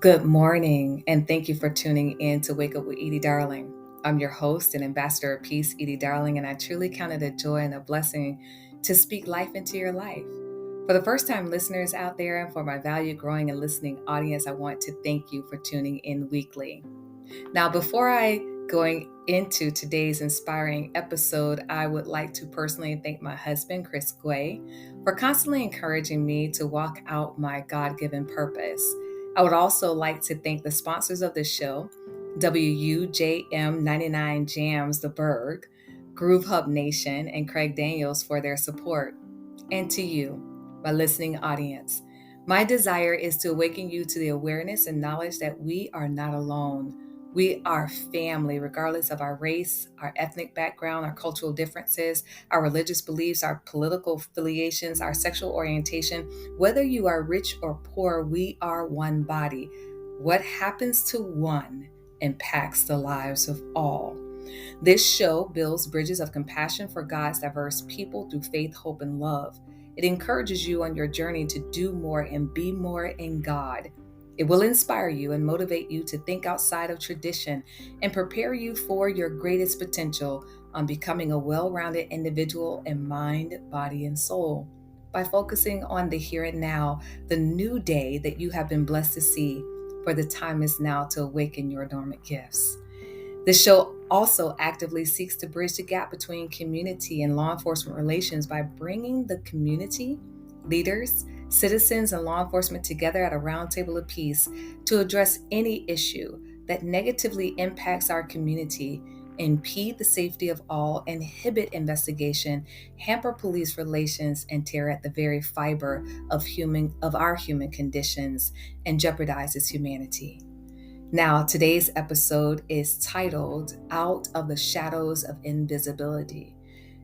Good morning, and thank you for tuning in to Wake Up with Edie Darling. I'm your host and ambassador of peace, Edie Darling, and I truly count it a joy and a blessing to speak life into your life. For the first time listeners out there and for my valued growing and listening audience, I want to thank you for tuning in weekly. Now, before I going into today's inspiring episode, I would like to personally thank my husband, Chris Guay, for constantly encouraging me to walk out my God-given purpose. I would also like to thank the sponsors of this show, WUJM 99 Jams, The Berg, Groove Hub Nation, and Craig Daniels for their support. And to you, my listening audience, my desire is to awaken you to the awareness and knowledge that we are not alone. We are family, regardless of our race, our ethnic background, our cultural differences, our religious beliefs, our political affiliations, our sexual orientation. Whether you are rich or poor, we are one body. What happens to one impacts the lives of all. This show builds bridges of compassion for God's diverse people through faith, hope, and love. It encourages you on your journey to do more and be more in God. It will inspire you and motivate you to think outside of tradition and prepare you for your greatest potential on becoming a well-rounded individual in mind, body, and soul. By focusing on the here and now, the new day that you have been blessed to see, for the time is now to awaken your dormant gifts. The show also actively seeks to bridge the gap between community and law enforcement relations by bringing the community, leaders, citizens, and law enforcement together at a round table of peace to address any issue that negatively impacts our community, impede the safety of all, inhibit investigation, hamper police relations, and tear at the very fiber of our human conditions and jeopardizes humanity. Now, today's episode is titled Out of the Shadows of Invisibility.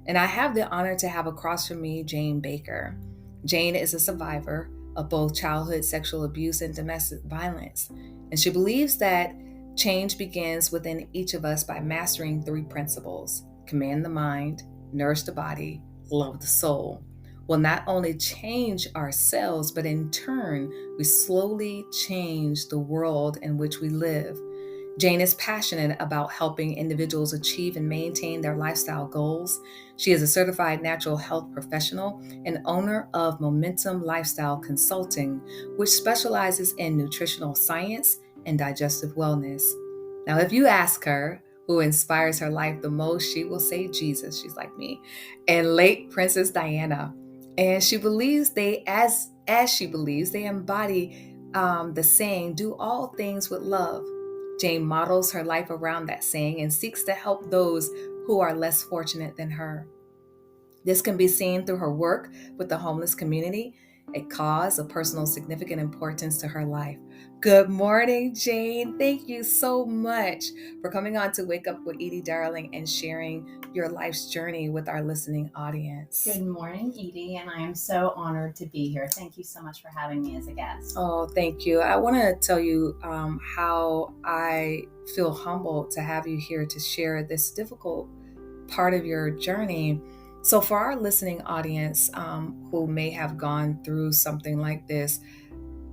And I have the honor to have across from me Jayne Baker. Jayne is a survivor of both childhood sexual abuse and domestic violence. And she believes that change begins within each of us by mastering three principles: command the mind, nourish the body, love the soul. Will not only change ourselves, but in turn, we slowly change the world in which we live. Jayne is passionate about helping individuals achieve and maintain their lifestyle goals. She is a certified natural health professional and owner of Momentum Lifestyle Consulting, which specializes in nutritional science and digestive wellness. Now, if you ask her who inspires her life the most, she will say Jesus. She's like me. And late Princess Diana. And she believes as she believes, they embody the saying, do all things with love. Jayne models her life around that saying and seeks to help those who are less fortunate than her. This can be seen through her work with the homeless community, a cause of personal significant importance to her life. Good morning, Jayne. Thank you so much for coming on to Wake Up with Edie Darling and sharing your life's journey with our listening audience. Good morning, Edie, and I am so honored to be here. Thank you so much for having me as a guest. Oh, thank you. I want to tell you how I feel humbled to have you here to share this difficult part of your journey. So for our listening audience who may have gone through something like this,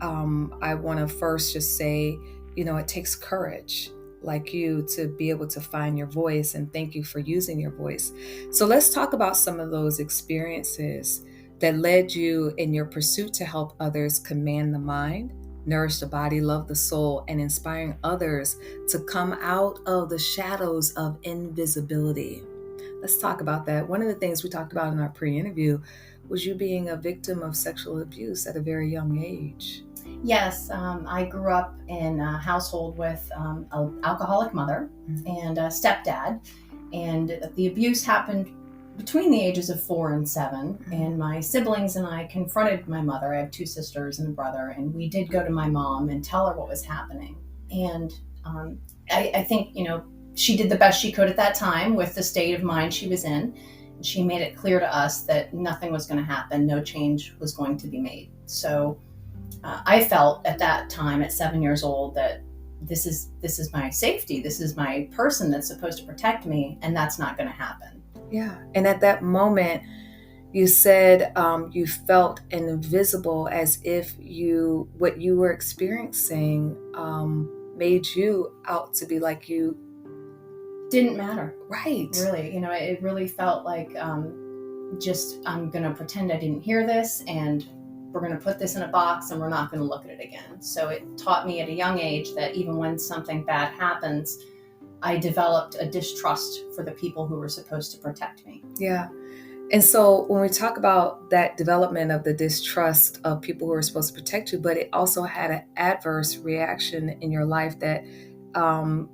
I want to first just say, it takes courage like you to be able to find your voice, and thank you for using your voice. So let's talk about some of those experiences that led you in your pursuit to help others command the mind, nourish the body, love the soul, and inspiring others to come out of the shadows of invisibility. Let's talk about that. One of the things we talked about in our pre-interview was you being a victim of sexual abuse at a very young age. Yes, I grew up in a household with an alcoholic mother and a stepdad, and the abuse happened between the ages of 4 and 7, and my siblings and I confronted my mother. I have 2 sisters and a brother, and we did go to my mom and tell her what was happening. And I think, she did the best she could at that time with the state of mind she was in. She made it clear to us that nothing was going to happen, no change was going to be made. So I felt at that time, at 7 years old, that this is my safety, this is my person that's supposed to protect me, and that's not going to happen. Yeah, and at that moment, You said you felt invisible, as if what you were experiencing made you out to be like you. Didn't matter. Right. Really, it really felt like just, I'm going to pretend I didn't hear this, and we're going to put this in a box and we're not going to look at it again. So it taught me at a young age that even when something bad happens, I developed a distrust for the people who were supposed to protect me. Yeah. And so when we talk about that development of the distrust of people who are supposed to protect you, but it also had an adverse reaction in your life that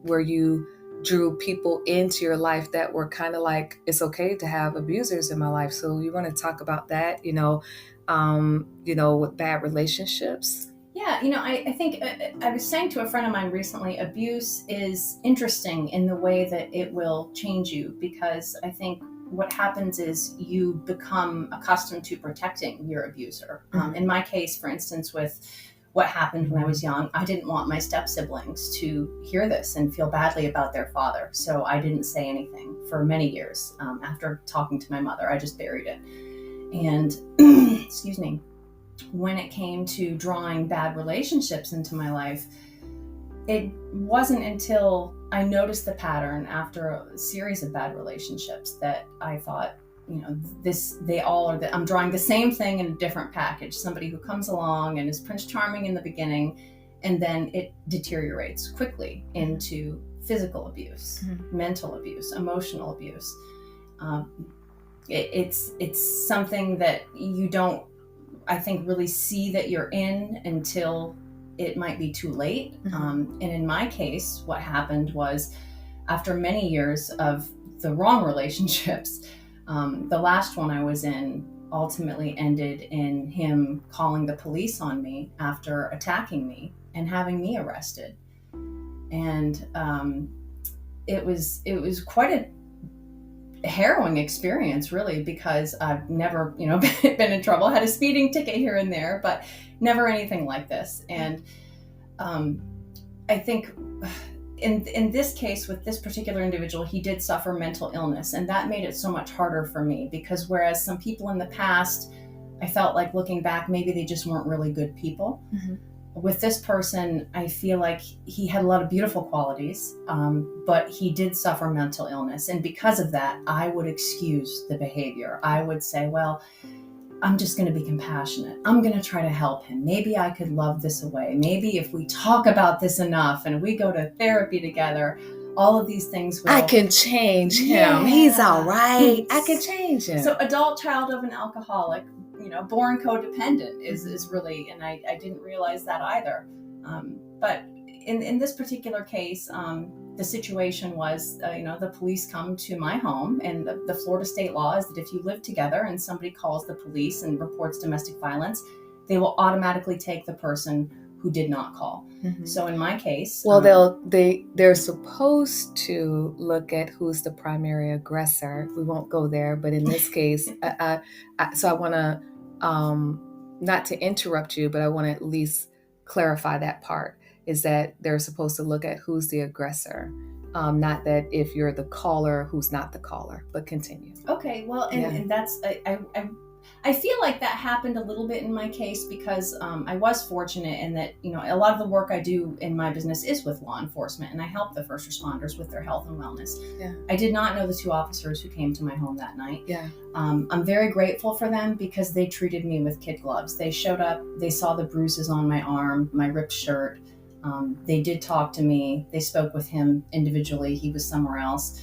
where you drew people into your life that were kind of like, it's okay to have abusers in my life. So you want to talk about that, with bad relationships? Yeah, I think I was saying to a friend of mine recently, abuse is interesting in the way that it will change you, because I think what happens is you become accustomed to protecting your abuser. In my case, for instance, with what happened when I was young, I didn't want my step siblings to hear this and feel badly about their father. So I didn't say anything for many years. After talking to my mother, I just buried it. And excuse me, when it came to drawing bad relationships into my life, it wasn't until I noticed the pattern after a series of bad relationships that I thought, I'm drawing the same thing in a different package. Somebody who comes along and is Prince Charming in the beginning, and then it deteriorates quickly into physical abuse, mental abuse, emotional abuse. It's something that you don't, I think, really see that you're in until it might be too late. And in my case, what happened was, after many years of the wrong relationships, the last one I was in ultimately ended in him calling the police on me after attacking me and having me arrested. And it was quite a harrowing experience, really, because I've never, been in trouble, had a speeding ticket here and there, but never anything like this. And I think in this case, with this particular individual, he did suffer mental illness, and that made it so much harder for me, because whereas some people in the past, I felt like, looking back, maybe they just weren't really good people. With this person, I feel like he had a lot of beautiful qualities, but he did suffer mental illness. And because of that, I would excuse the behavior. I would say, well, I'm just going to be compassionate. I'm going to try to help him. Maybe I could love this away. Maybe if we talk about this enough and we go to therapy together, all of these things will... I can change him. Yeah. He's all right. I can change him. So adult child of an alcoholic, born codependent is really, and I didn't realize that either. But in this particular case, the situation was, the police come to my home, and the Florida state law is that if you live together and somebody calls the police and reports domestic violence, they will automatically take the person who did not call. So in my case, well, they're supposed to look at who's the primary aggressor. We won't go there, but in this case, so I want to, not to interrupt you, but I want to at least clarify that part, is that they're supposed to look at who's the aggressor, not that if you're the caller, who's not the caller. But continue. Okay, well, and that's, I feel like that happened a little bit in my case, because I was fortunate in that, a lot of the work I do in my business is with law enforcement, and I help the first responders with their health and wellness. Yeah. I did not know the two officers who came to my home that night. Yeah. I'm very grateful for them, because they treated me with kid gloves. They showed up, they saw the bruises on my arm, my ripped shirt. They did talk to me. They spoke with him individually. He was somewhere else.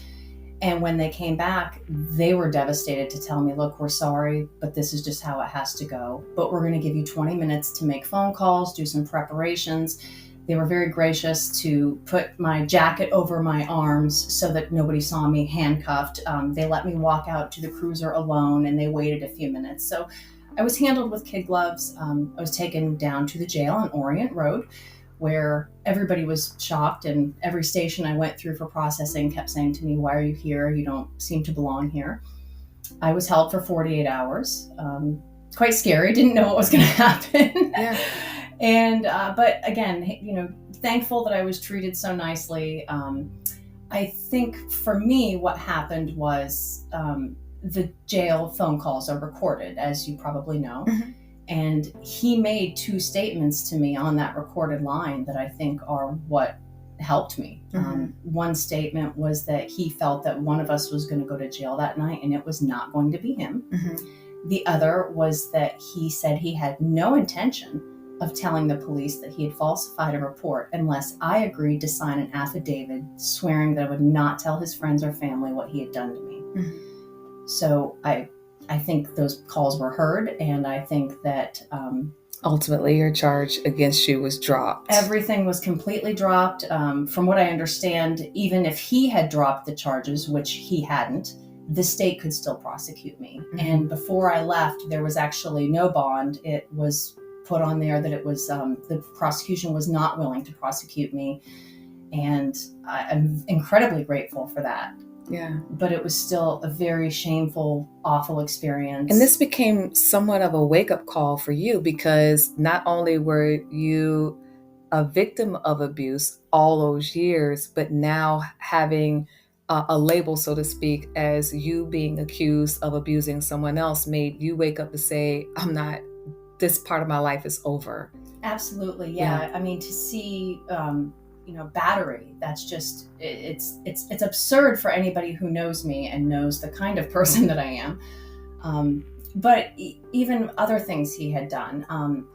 And when they came back, they were devastated to tell me, look, we're sorry, but this is just how it has to go. But we're going to give you 20 minutes to make phone calls, do some preparations. They were very gracious to put my jacket over my arms so that nobody saw me handcuffed. They let me walk out to the cruiser alone, and they waited a few minutes. So I was handled with kid gloves. I was taken down to the jail on Orient Road, where everybody was shocked, and every station I went through for processing kept saying to me, why are you here? You don't seem to belong here. I was held for 48 hours. Quite scary. Didn't know what was going to happen. Yeah. And, but again, thankful that I was treated so nicely. I think for me, what happened was, the jail phone calls are recorded, as you probably know. Mm-hmm. And he made 2 statements to me on that recorded line that I think are what helped me. Mm-hmm. One statement was that he felt that one of us was going to go to jail that night and it was not going to be him. Mm-hmm. The other was that he said he had no intention of telling the police that he had falsified a report unless I agreed to sign an affidavit swearing that I would not tell his friends or family what he had done to me. Mm-hmm. So I think those calls were heard, and I think that ultimately your charge against you was dropped. Everything was completely dropped. From what I understand, even if he had dropped the charges, which he hadn't, the state could still prosecute me. Mm-hmm. And before I left, there was actually no bond. It was put on there that it was the prosecution was not willing to prosecute me, and I'm incredibly grateful for that. Yeah. But it was still a very shameful, awful experience. And this became somewhat of a wake-up call for you, because not only were you a victim of abuse all those years, but now having a label, so to speak, as you being accused of abusing someone else made you wake up to say, this part of my life is over. Absolutely. Yeah. I mean, to see, battery, that's just, it's absurd for anybody who knows me and knows the kind of person that I am. But even other things he had done,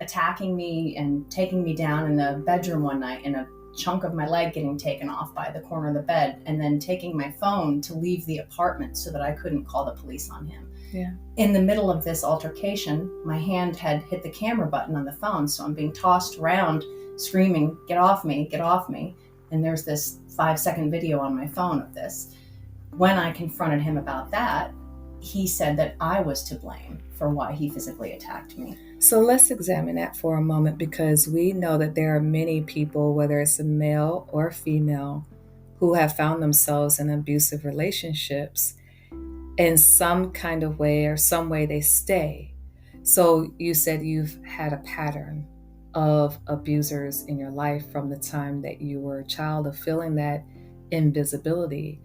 attacking me and taking me down in the bedroom one night and a chunk of my leg getting taken off by the corner of the bed, and then taking my phone to leave the apartment so that I couldn't call the police on him. Yeah. In the middle of this altercation, my hand had hit the camera button on the phone, so I'm being tossed around screaming, "Get off me, get off me." And there's this 5-second video on my phone of this. When I confronted him about that, he said that I was to blame for why he physically attacked me. So let's examine that for a moment, because we know that there are many people, whether it's a male or a female, who have found themselves in abusive relationships. In some kind of way or some way they stay. So you said you've had a pattern of abusers in your life from the time that you were a child, of feeling that invisibility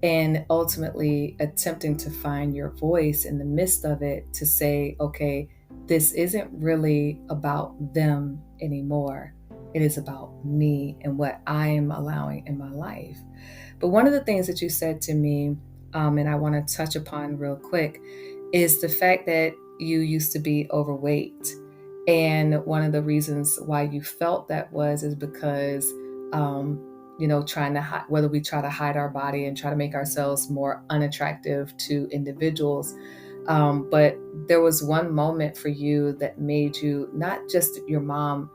and ultimately attempting to find your voice in the midst of it, to say, okay, this isn't really about them anymore. It is about me and what I am allowing in my life. But one of the things that you said to me, and I want to touch upon real quick, is the fact that you used to be overweight. And one of the reasons why you felt that is because, trying to hide, whether we try to hide our body and try to make ourselves more unattractive to individuals. But there was one moment for you that made you, not just your mom,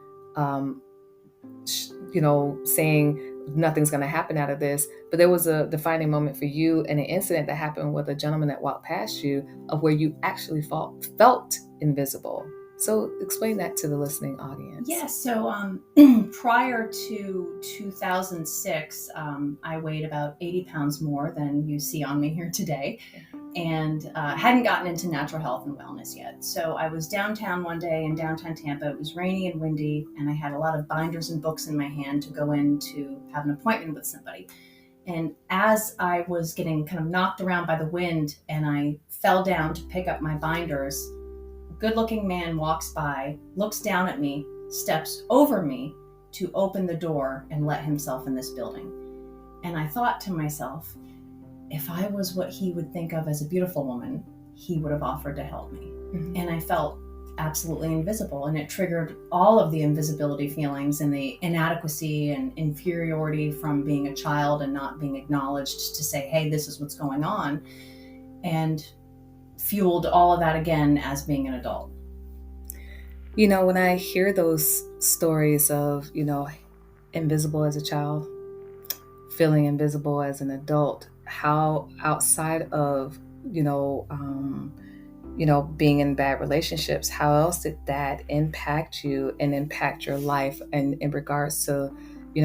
saying nothing's going to happen out of this, but there was a defining moment for you and an incident that happened with a gentleman that walked past you, of where you actually felt invisible. So explain that to the listening audience. Yeah, so prior to 2006, I weighed about 80 pounds more than you see on me here today, and hadn't gotten into natural health and wellness yet. So I was downtown one day in downtown Tampa. It was rainy and windy, and I had a lot of binders and books in my hand to go in to have an appointment with somebody. And as I was getting kind of knocked around by the wind and I fell down to pick up my binders, a good-looking man walks by, looks down at me, steps over me to open the door and let himself in this building. And I thought to myself, if I was what he would think of as a beautiful woman, he would have offered to help me. Mm-hmm. And I felt absolutely invisible, and it triggered all of the invisibility feelings and the inadequacy and inferiority from being a child and not being acknowledged to say, hey, this is what's going on, and fueled all of that again as being an adult. When I hear those stories of, invisible as a child, feeling invisible as an adult, how outside of, being in bad relationships, how else did that impact you and impact your life? And in regards to,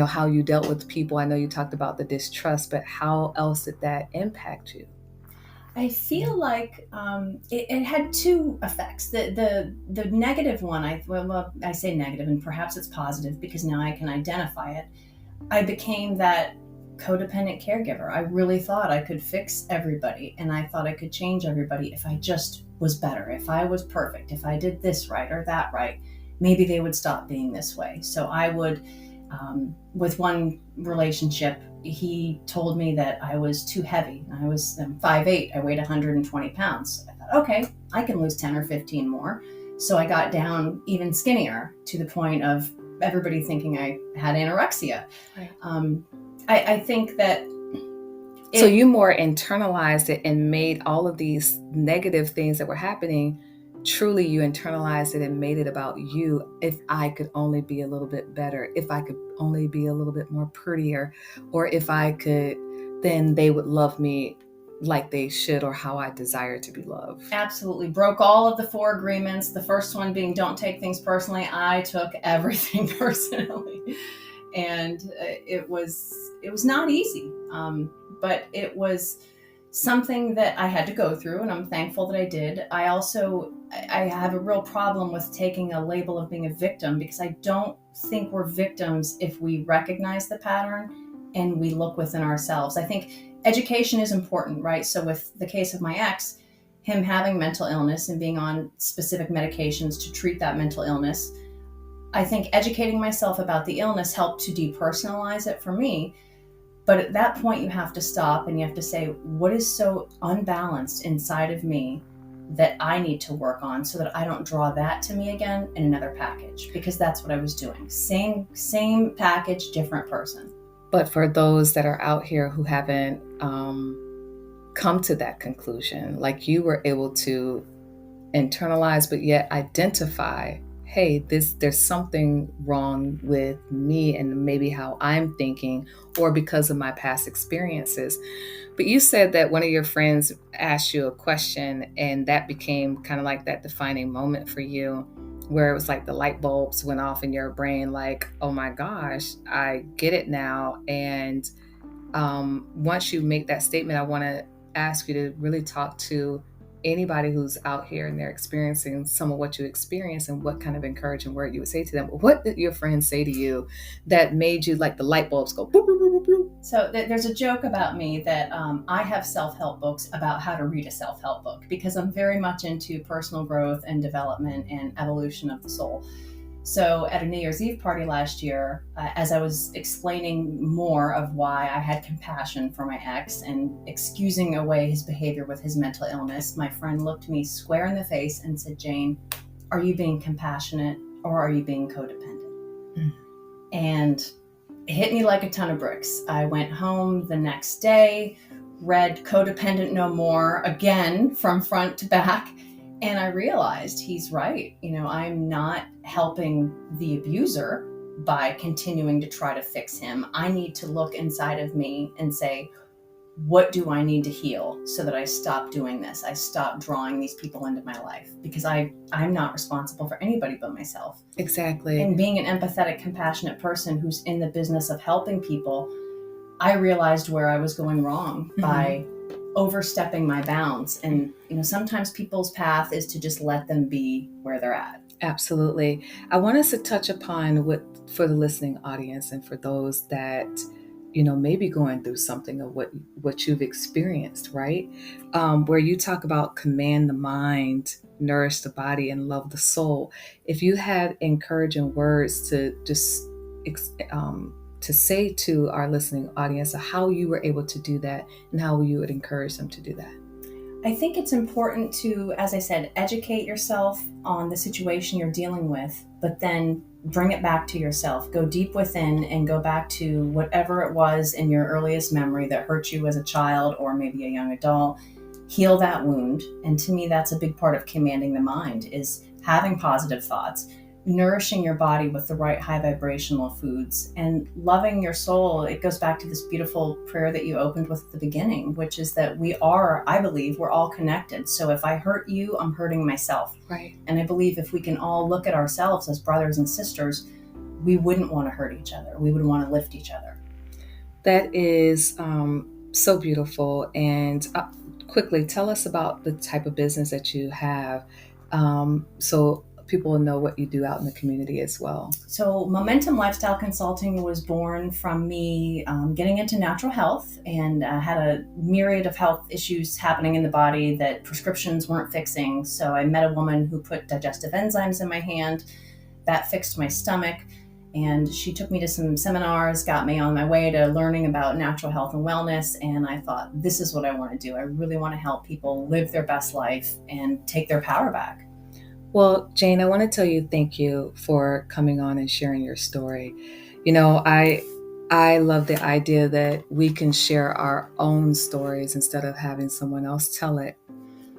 how you dealt with people, I know you talked about the distrust, but how else did that impact you? I feel like it had 2 effects. The negative one, I say negative, and perhaps it's positive because now I can identify it. I became that codependent caregiver. I really thought I could fix everybody, and I thought I could change everybody if I just was better, if I was perfect, if I did this right or that right, maybe they would stop being this way. So I would, with one relationship, he told me that I was too heavy. I'm 5'8", I weighed 120 pounds. I thought, okay, I can lose 10 or 15 more. So I got down even skinnier, to the point of everybody thinking I had anorexia. Right. I think that so you more internalized it and made all of these negative things that were happening, truly you internalized it and made it about you. If I could only be a little bit better, if I could only be a little bit more prettier, or if I could, then they would love me like they should, or how I desire to be loved. Absolutely. Broke all of the 4 agreements. The first one being don't take things personally. I took everything personally. And it was not easy. But it was something that I had to go through, and I'm thankful that I did. I have a real problem with taking a label of being a victim, because I don't think we're victims if we recognize the pattern and we look within ourselves. I think education is important, right? So with the case of my ex, him having mental illness and being on specific medications to treat that mental illness, I think educating myself about the illness helped to depersonalize it for me. But at that point, you have to stop and you have to say, what is so unbalanced inside of me that I need to work on, so that I don't draw that to me again in another package? Because that's what I was doing. Same package, different person. But for those that are out here who haven't come to that conclusion, like you were able to internalize, but yet identify, hey, there's something wrong with me and maybe how I'm thinking, or because of my past experiences. But you said that one of your friends asked you a question, and that became kind of like that defining moment for you, where it was like the light bulbs went off in your brain, like, oh my gosh, I get it now. And once you make that statement, I want to ask you to really talk to anybody who's out here and they're experiencing some of what you experience, and what kind of encouraging word you would say to them. What did your friends say to you that made you, like, the light bulbs go boop, boop, boop, boop, boop? So there's a joke about me that I have self-help books about how to read a self-help book, because I'm very much into personal growth and development and evolution of the soul. So at a New Year's Eve party last year, as I was explaining more of why I had compassion for my ex and excusing away his behavior with his mental illness, my friend looked me square in the face and said, Jayne, are you being compassionate or are you being codependent? And it hit me like a ton of bricks. I went home the next day, read Codependent No More again from front to back, and I realized he's right. I'm not helping the abuser by continuing to try to fix him. I need to look inside of me and say, what do I need to heal so that I stop doing this? I stop drawing these people into my life, because I'm not responsible for anybody but myself. Exactly. And being an empathetic, compassionate person who's in the business of helping people, I realized where I was going wrong by overstepping my bounds. And sometimes people's path is to just let them be where they're at. Absolutely. I want us to touch upon what, for the listening audience and for those that maybe going through something of what you've experienced, right? Where you talk about command the mind, nourish the body, and love the soul. If you had encouraging words to just to say to our listening audience, how you were able to do that and how you would encourage them to do that. I think it's important to, as I said, educate yourself on the situation you're dealing with, but then bring it back to yourself. Go deep within and go back to whatever it was in your earliest memory that hurt you as a child or maybe a young adult. Heal that wound. And to me, that's a big part of commanding the mind, is having positive thoughts, nourishing your body with the right high vibrational foods, and loving your soul. It goes back to this beautiful prayer that you opened with at the beginning, which is that I believe we're all connected. So if I hurt you, I'm hurting myself. Right. And I believe if we can all look at ourselves as brothers and sisters, we wouldn't want to hurt each other. We would want to lift each other. That is so beautiful. And quickly, tell us about the type of business that you have. So people will know what you do out in the community as well. So Momentum Lifestyle Consulting was born from me getting into natural health and had a myriad of health issues happening in the body that prescriptions weren't fixing. So I met a woman who put digestive enzymes in my hand that fixed my stomach. And she took me to some seminars, got me on my way to learning about natural health and wellness. And I thought, this is what I want to do. I really want to help people live their best life and take their power back. Well, Jayne, I want to tell you thank you for coming on and sharing your story. You know, I love the idea that we can share our own stories instead of having someone else tell it.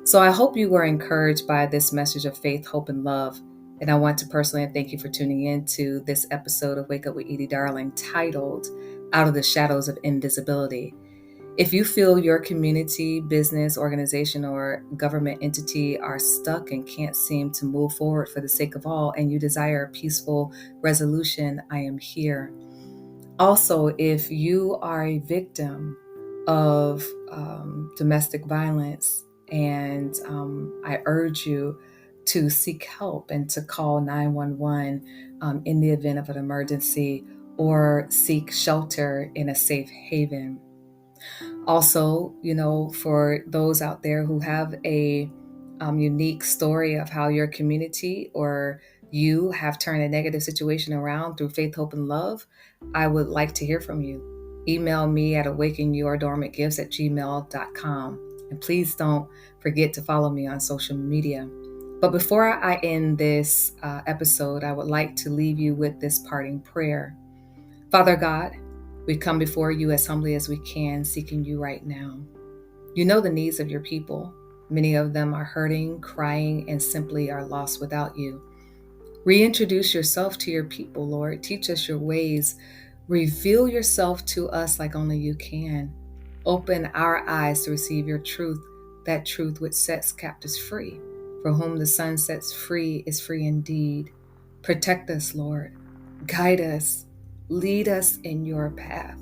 So I hope you were encouraged by this message of faith, hope, and love. And I want to personally thank you for tuning in to this episode of Wake Up with Edie Darling titled Out of the Shadows of Invisibility. If you feel your community, business, organization, or government entity are stuck and can't seem to move forward for the sake of all, and you desire a peaceful resolution, I am here. Also, if you are a victim of domestic violence, and I urge you to seek help and to call 911 in the event of an emergency, or seek shelter in a safe haven. Also, you know, for those out there who have a unique story of how your community or you have turned a negative situation around through faith, hope, and love, I would like to hear from you. Email me at awakenyourdormantgifts@gmail.com. And please don't forget to follow me on social media. But before I end this episode, I would like to leave you with this parting prayer. Father God, we come before you as humbly as we can, seeking you right now. You know the needs of your people. Many of them are hurting, crying, and simply are lost without you. Reintroduce yourself to your people, Lord. Teach us your ways. Reveal yourself to us like only you can. Open our eyes to receive your truth, that truth which sets captives free. For whom the Son sets free is free indeed. Protect us, Lord. Guide us. Lead us in your path.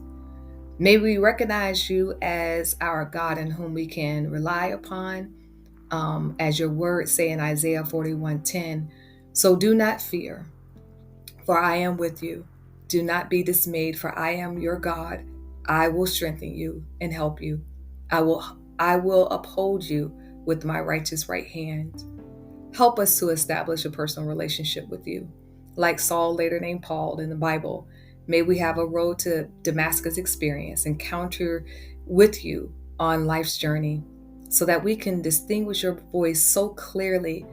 May we recognize you as our God in whom we can rely upon, as your words say in Isaiah 41:10. So do not fear, for I am with you. Do not be dismayed, for I am your God. I will strengthen you and help you. I will uphold you with my righteous right hand. Help us to establish a personal relationship with you. Like Saul, later named Paul in the Bible, may we have a road to Damascus experience, encounter with you on life's journey, so that we can distinguish your voice so clearly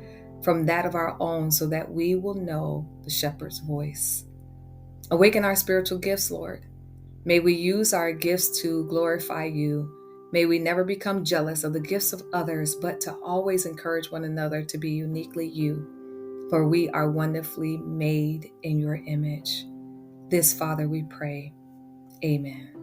from that of our own, so that we will know the shepherd's voice. Awaken our spiritual gifts, Lord. May we use our gifts to glorify you. May we never become jealous of the gifts of others, but to always encourage one another to be uniquely you, for we are wonderfully made in your image. This, Father, we pray. Amen.